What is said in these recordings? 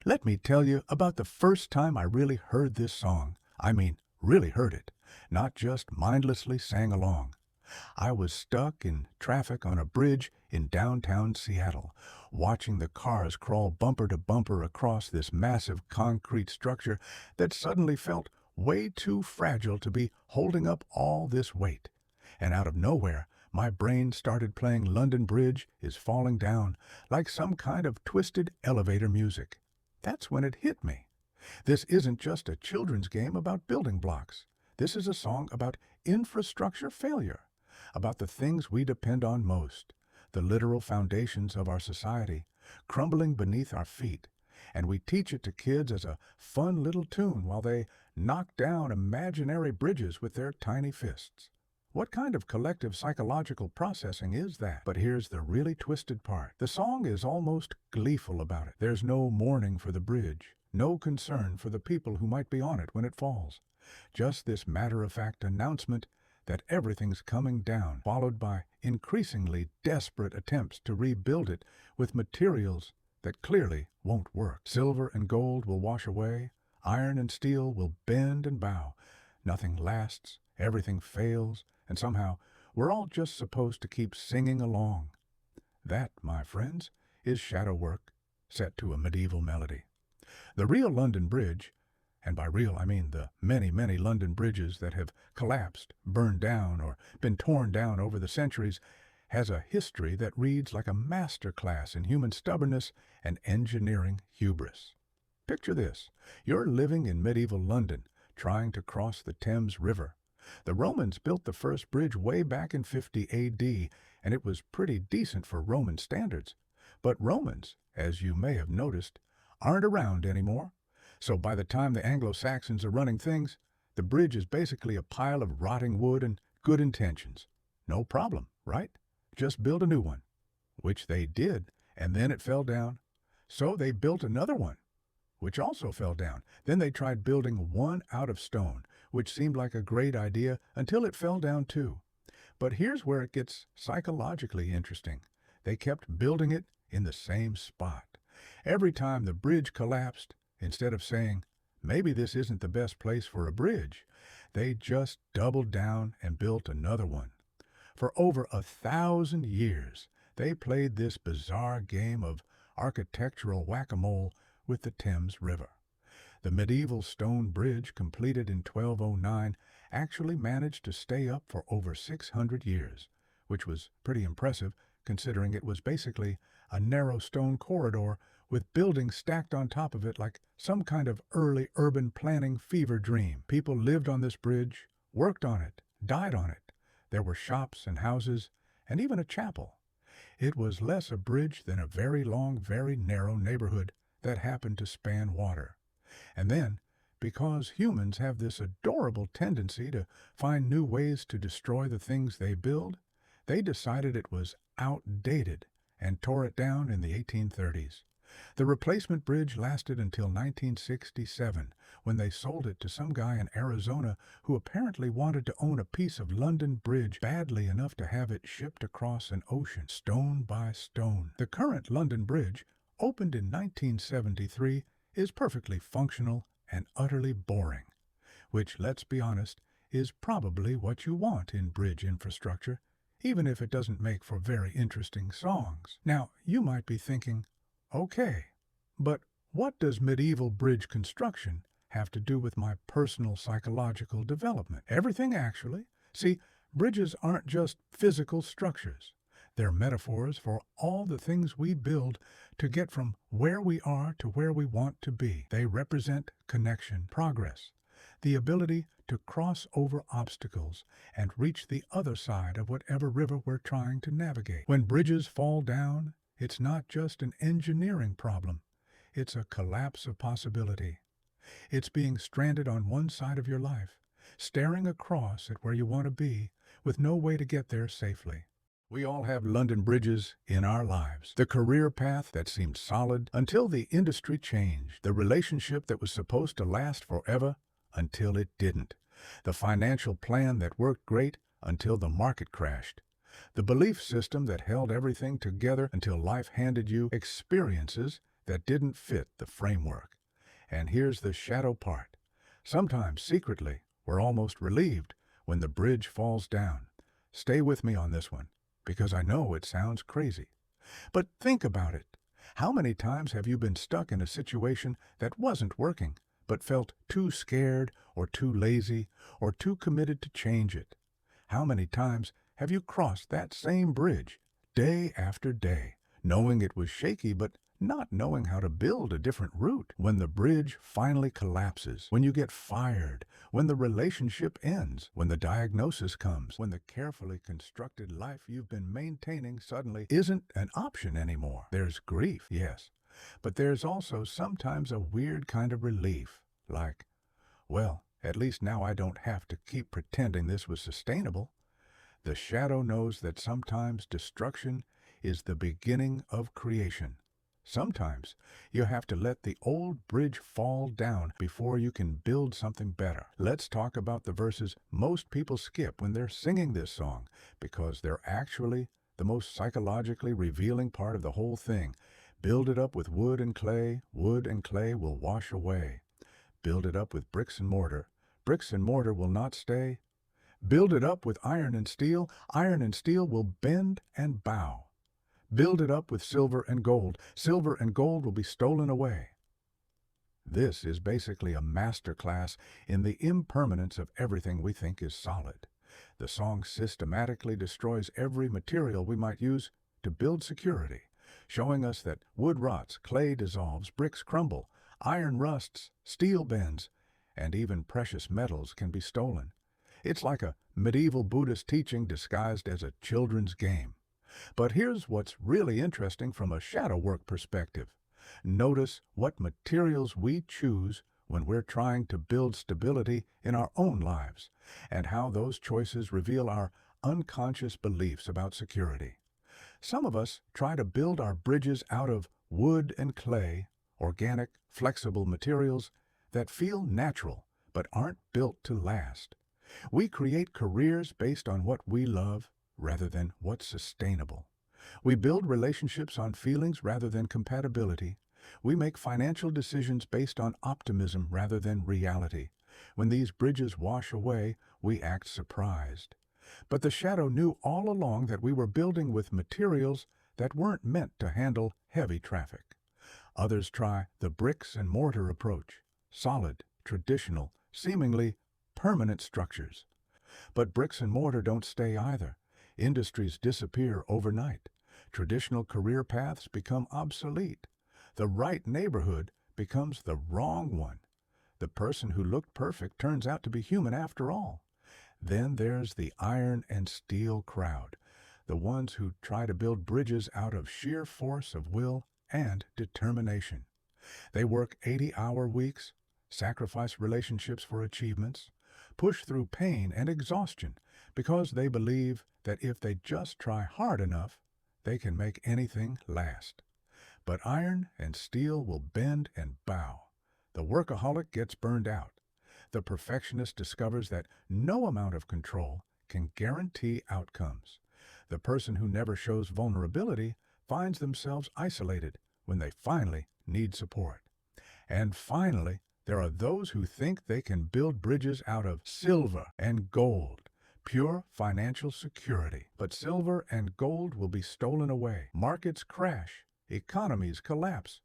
Let me tell you about the first time I really heard this song. I mean, really heard it, not just mindlessly sang along. I was stuck in traffic on a bridge in downtown Seattle, watching the cars crawl bumper to bumper across this massive concrete structure that suddenly felt way too fragile to be holding up all this weight. And out of nowhere, my brain started playing London Bridge is Falling Down like some kind of twisted elevator music. That's when it hit me. This isn't just a children's game about building blocks. This is a song about infrastructure failure, about the things we depend on most, the literal foundations of our society, crumbling beneath our feet. And we teach it to kids as a fun little tune while they knock down imaginary bridges with their tiny fists. What kind of collective psychological processing is that? But here's the really twisted part. The song is almost gleeful about it. There's no mourning for the bridge, no concern for the people who might be on it when it falls. Just this matter-of-fact announcement that everything's coming down, followed by increasingly desperate attempts to rebuild it with materials that clearly won't work. Silver and gold will wash away, iron and steel will bend and bow. Nothing lasts, everything fails, and somehow we're all just supposed to keep singing along. That, my friends, is shadow work set to a medieval melody. The real London Bridge, and by real I mean the many, many London bridges that have collapsed, burned down, or been torn down over the centuries, has a history that reads like a master class in human stubbornness and engineering hubris. Picture this. You're living in medieval London, trying to cross the Thames River. The Romans built the first bridge way back in 50 AD, and it was pretty decent for Roman standards. But Romans, as you may have noticed, aren't around anymore. So by the time the Anglo-Saxons are running things, the bridge is basically a pile of rotting wood and good intentions. No problem, right? Just build a new one. Which they did, and then it fell down. So they built another one, which also fell down. Then they tried building one out of stone, which seemed like a great idea until it fell down too. But here's where it gets psychologically interesting. They kept building it in the same spot. Every time the bridge collapsed, instead of saying, maybe this isn't the best place for a bridge, they just doubled down and built another one. For over 1,000 years, they played this bizarre game of architectural whack-a-mole with the Thames River. The medieval stone bridge, completed in 1209, actually managed to stay up for over 600 years, which was pretty impressive considering it was basically a narrow stone corridor with buildings stacked on top of it like some kind of early urban planning fever dream. People lived on this bridge, worked on it, died on it. There were shops and houses, and even a chapel. It was less a bridge than a very long, very narrow neighborhood that happened to span water. And then, because humans have this adorable tendency to find new ways to destroy the things they build, they decided it was outdated and tore it down in the 1830s. The replacement bridge lasted until 1967, when they sold it to some guy in Arizona who apparently wanted to own a piece of London Bridge badly enough to have it shipped across an ocean, stone by stone. The current London Bridge, opened in 1973, is perfectly functional and utterly boring, which, let's be honest, is probably what you want in bridge infrastructure, even if it doesn't make for very interesting songs. Now, you might be thinking, okay, but what does medieval bridge construction have to do with my personal psychological development? Everything, actually. See, bridges aren't just physical structures. They're metaphors for all the things we build to get from where we are to where we want to be. They represent connection, progress, the ability to cross over obstacles and reach the other side of whatever river we're trying to navigate. When bridges fall down, it's not just an engineering problem. It's a collapse of possibility. It's being stranded on one side of your life, staring across at where you want to be, with no way to get there safely. We all have London bridges in our lives. The career path that seemed solid until the industry changed. The relationship that was supposed to last forever until it didn't. The financial plan that worked great until the market crashed. The belief system that held everything together until life handed you experiences that didn't fit the framework. And here's the shadow part. Sometimes, secretly, we're almost relieved when the bridge falls down. Stay with me on this one, because I know it sounds crazy. But think about it. How many times have you been stuck in a situation that wasn't working, but felt too scared or too lazy or too committed to change it? How many times have you crossed that same bridge, day after day, knowing it was shaky but not knowing how to build a different route? When the bridge finally collapses, when you get fired, when the relationship ends, when the diagnosis comes, when the carefully constructed life you've been maintaining suddenly isn't an option anymore. There's grief, yes, but there's also sometimes a weird kind of relief, like, well, at least now I don't have to keep pretending this was sustainable. The shadow knows that sometimes destruction is the beginning of creation. Sometimes you have to let the old bridge fall down before you can build something better. Let's talk about the verses most people skip when they're singing this song, because they're actually the most psychologically revealing part of the whole thing. Build it up with wood and clay will wash away. Build it up with bricks and mortar will not stay. Build it up with iron and steel will bend and bow. Build it up with silver and gold will be stolen away. This is basically a masterclass in the impermanence of everything we think is solid. The song systematically destroys every material we might use to build security, showing us that wood rots, clay dissolves, bricks crumble, iron rusts, steel bends, and even precious metals can be stolen. It's like a medieval Buddhist teaching disguised as a children's game. But here's what's really interesting from a shadow work perspective. Notice what materials we choose when we're trying to build stability in our own lives, and how those choices reveal our unconscious beliefs about security. Some of us try to build our bridges out of wood and clay, organic, flexible materials that feel natural but aren't built to last. We create careers based on what we love rather than what's sustainable. We build relationships on feelings rather than compatibility. We make financial decisions based on optimism rather than reality. When these bridges wash away, we act surprised. But the shadow knew all along that we were building with materials that weren't meant to handle heavy traffic. Others try the bricks and mortar approach, solid, traditional, seemingly permanent structures. But bricks and mortar don't stay either. Industries disappear overnight. Traditional career paths become obsolete. The right neighborhood becomes the wrong one. The person who looked perfect turns out to be human after all. Then there's the iron and steel crowd, the ones who try to build bridges out of sheer force of will and determination. They work 80-hour weeks, sacrifice relationships for achievements, push through pain and exhaustion because they believe that if they just try hard enough, they can make anything last. But iron and steel will bend and bow. The workaholic gets burned out. The perfectionist discovers that no amount of control can guarantee outcomes. The person who never shows vulnerability finds themselves isolated when they finally need support. And finally, there are those who think they can build bridges out of silver and gold, pure financial security. But silver and gold will be stolen away. Markets crash. Economies collapse.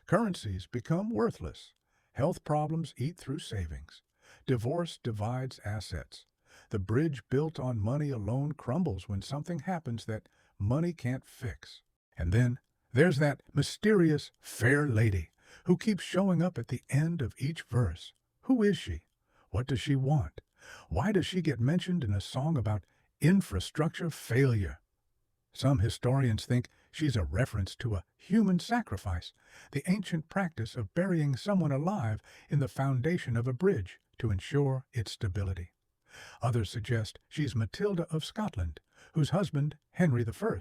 Currencies become worthless. Health problems eat through savings. Divorce divides assets. The bridge built on money alone crumbles when something happens that money can't fix. And then there's that mysterious fair lady who keeps showing up at the end of each verse. Who is she? What does she want? Why does she get mentioned in a song about infrastructure failure? Some historians think she's a reference to a human sacrifice, the ancient practice of burying someone alive in the foundation of a bridge to ensure its stability. Others suggest she's Matilda of Scotland, whose husband, Henry I,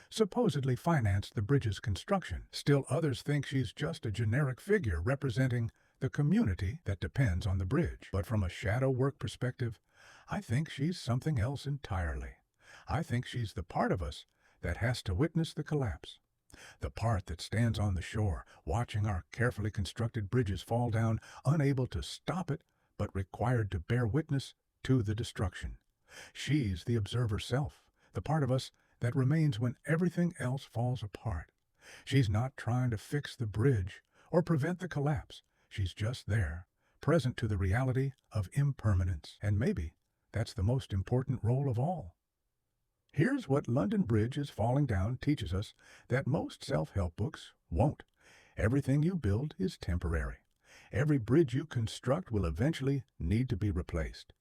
supposedly financed the bridge's construction. Still others think she's just a generic figure representing the community that depends on the bridge. But from a shadow work perspective, I think she's something else entirely. I think she's the part of us that has to witness the collapse. The part that stands on the shore, watching our carefully constructed bridges fall down, unable to stop it, but required to bear witness to the destruction. She's the observer self, the part of us that remains when everything else falls apart. She's not trying to fix the bridge or prevent the collapse. She's just there, present to the reality of impermanence. And maybe that's the most important role of all. Here's what London Bridge is Falling Down teaches us that most self-help books won't. Everything you build is temporary. Every bridge you construct will eventually need to be replaced.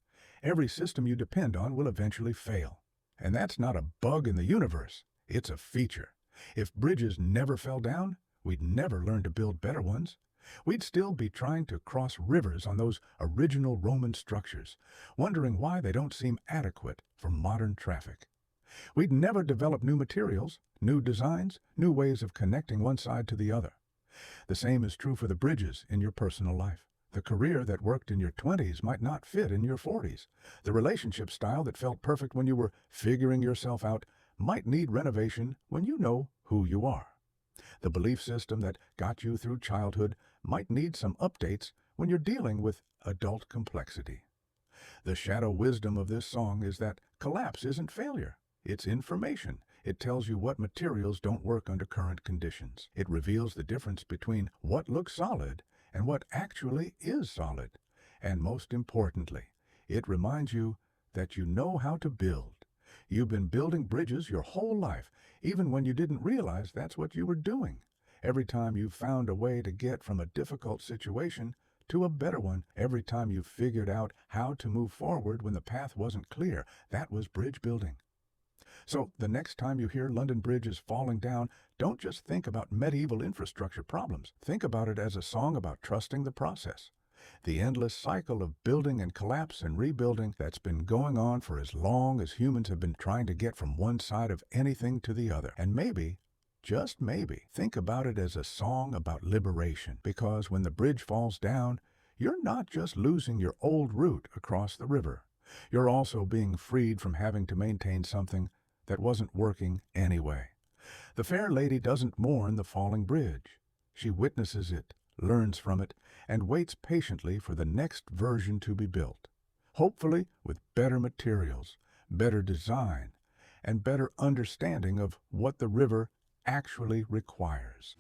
Every system you depend on will eventually fail. And that's not a bug in the universe. It's a feature. If bridges never fell down, we'd never learn to build better ones. We'd still be trying to cross rivers on those original Roman structures, wondering why they don't seem adequate for modern traffic. We'd never develop new materials, new designs, new ways of connecting one side to the other. The same is true for the bridges in your personal life. The career that worked in your 20s might not fit in your 40s. The relationship style that felt perfect when you were figuring yourself out might need renovation when you know who you are. The belief system that got you through childhood might need some updates when you're dealing with adult complexity. The shadow wisdom of this song is that collapse isn't failure. It's information. It tells you what materials don't work under current conditions. It reveals the difference between what looks solid and what actually is solid. And most importantly, it reminds you that you know how to build. You've been building bridges your whole life, even when you didn't realize that's what you were doing. Every time you found a way to get from a difficult situation to a better one, every time you figured out how to move forward when the path wasn't clear, that was bridge building. So the next time you hear London Bridge is falling down, don't just think about medieval infrastructure problems. Think about it as a song about trusting the process. The endless cycle of building and collapse and rebuilding that's been going on for as long as humans have been trying to get from one side of anything to the other. And maybe, just maybe, think about it as a song about liberation. Because when the bridge falls down, you're not just losing your old route across the river. You're also being freed from having to maintain something that wasn't working anyway. The fair lady doesn't mourn the falling bridge. She witnesses it, learns from it, and waits patiently for the next version to be built. Hopefully with better materials, better design, and better understanding of what the river actually requires.